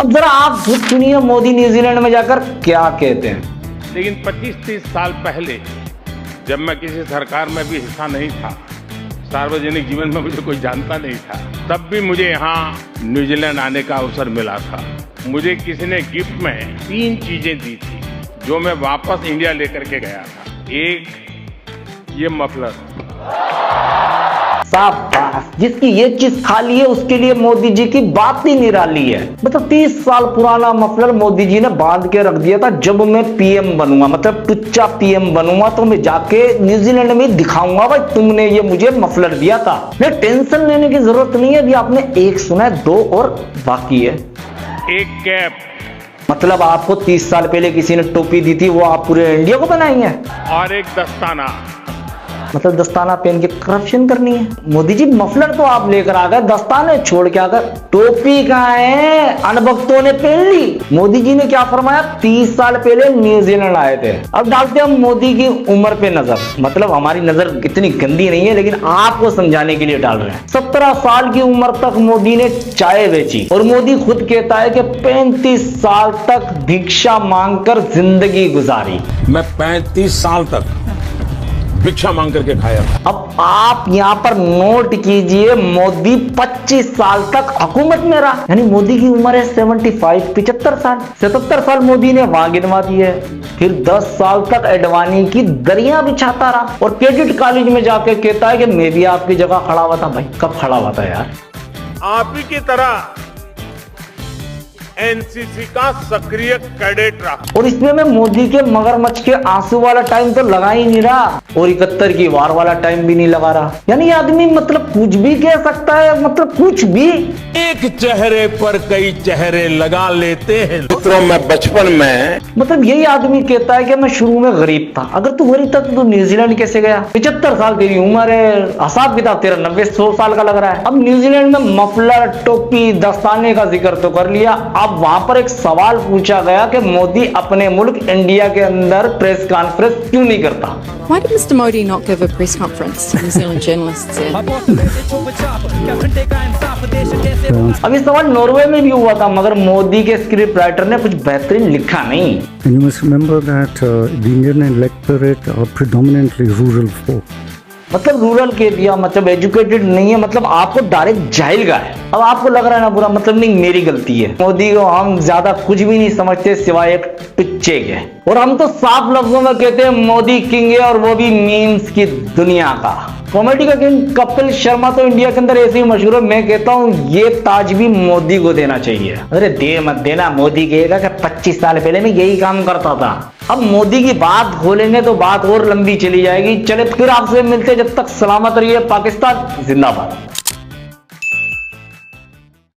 अब जरा आप खुद सुनिए मोदी न्यूजीलैंड में जाकर क्या कहते हैं। लेकिन 25-30 साल पहले जब मैं किसी सरकार में भी हिस्सा नहीं था, सार्वजनिक जीवन में मुझे कोई जानता नहीं था, तब भी मुझे यहाँ न्यूजीलैंड आने का अवसर मिला था। मुझे किसी ने गिफ्ट में 3 चीजें दी थी जो मैं वापस इंडिया लेकर के गया था। एक, ये मफलर। शाबाश, जिसकी ये चीज खाली है उसके लिए मोदी जी की बात ही निराली है। मतलब 30 साल पुराना मफलर मोदी जी ने बांध के रख दिया था, जब मैं पीएम बनूंगा, मतलब टुच्चा पीएम बनूंगा तो मैं जाके न्यूजीलैंड में दिखाऊंगा भाई तुमने ये मुझे मफलर दिया था। नहीं, टेंशन लेने की जरूरत नहीं है, अभी आपने एक सुना है, 2 और बाकी है। एक कैप, मतलब आपको 30 साल पहले किसी ने टोपी दी थी, वो आप पूरे इंडिया को बनाएंगे। और एक दस्ताना। मतलब दस्ताना पहन के करप्शन करनी है। मोदी जी मफलर तो आप लेकर आ गए, दस्ताने छोड़ के आ गए, टोपी कहाँ है? अनभक्तों ने पहन ली। मोदी जी ने क्या फरमाया? 30 साल पहले न्यूजीलैंड आए थे। अब डालते हम मोदी की उम्र पे नजर। मतलब हमारी नजर इतनी गंदी नहीं है, लेकिन आपको समझाने के लिए डाल रहे हैं। 17 साल की उम्र तक मोदी ने चाय बेची और मोदी खुद कहता है कि 35 साल तक भिक्षा मांगकर जिंदगी गुजारी। मैं 35 साल तक भिक्षा मांग करके खाया। अब आप यहाँ पर नोट कीजिए, मोदी 25 साल तक हुकूमत में रहा, यानी मोदी की उम्र है 75 साल। 77 साल मोदी ने वहां गिनवा दिए। फिर 10 साल तक एडवाणी की दरिया बिछाता रहा और कैडेट कॉलेज में जाके कहता है कि मैं भी आपकी जगह खड़ा हुआ था। भाई कब खड़ा हुआ था यार? आप ही की तरह एनसीसी का सक्रिय कैडेट रहा। और इसमें मैं मोदी के मगरमच्छ के आंसू वाला टाइम तो लगा ही नहीं रहा और 71 की वार वाला टाइम भी नहीं लगा रहा। यानी ये आदमी मतलब कुछ भी कह सकता है, मतलब कुछ भी। एक चेहरे पर कई चेहरे लगा लेते हैं। मित्रों, मैं बचपन में मतलब यही आदमी कहता है कि मैं शुरू में गरीब था। अगर तू गरीब था तो न्यूजीलैंड कैसे गया? 75 साल तेरी उम्र है, हिसाब किताब तेरा 90-100 साल का लग रहा है। अब न्यूजीलैंड में मफलर, टोपी, दस्ताने का जिक्र तो कर लिया। अब वहां पर एक सवाल पूछा गया कि मोदी अपने मुल्क इंडिया के अंदर प्रेस कॉन्फ्रेंस क्यों नहीं करता? Why did Mr. Modi not give a press conference? New Zealand journalists said. अब ये सवाल नॉर्वे में भी हुआ था, मगर मोदी के स्क्रिप्ट राइटर ने कुछ बेहतरीन लिखा नहीं। And you must remember that the Indian electorate are predominantly rural folk. मतलब रूरल के दिया, मतलब एजुकेटेड नहीं है, मतलब आपको डायरेक्ट जाहिल का है। अब आपको लग रहा है ना बुरा, मतलब नहीं मेरी गलती है। मोदी को हम ज्यादा कुछ भी नहीं समझते सिवाय एक पिच्चे के, और हम तो साफ लफ्जों में कहते हैं मोदी किंग है, और वो भी मीम्स की दुनिया का। कॉमेडी का किंग कपिल शर्मा तो इंडिया के अंदर ऐसे ही मशहूर है। मैं कहता हूँ ये ताज भी मोदी को देना चाहिए। अरे दे मत देना, मोदी कहेगा कि 25 साल पहले मैं यही काम करता था। अब मोदी की बात खोलेंगे तो बात और लंबी चली जाएगी। चले फिर आपसे मिलते, जब तक सलामत रहिए। पाकिस्तान जिंदाबाद।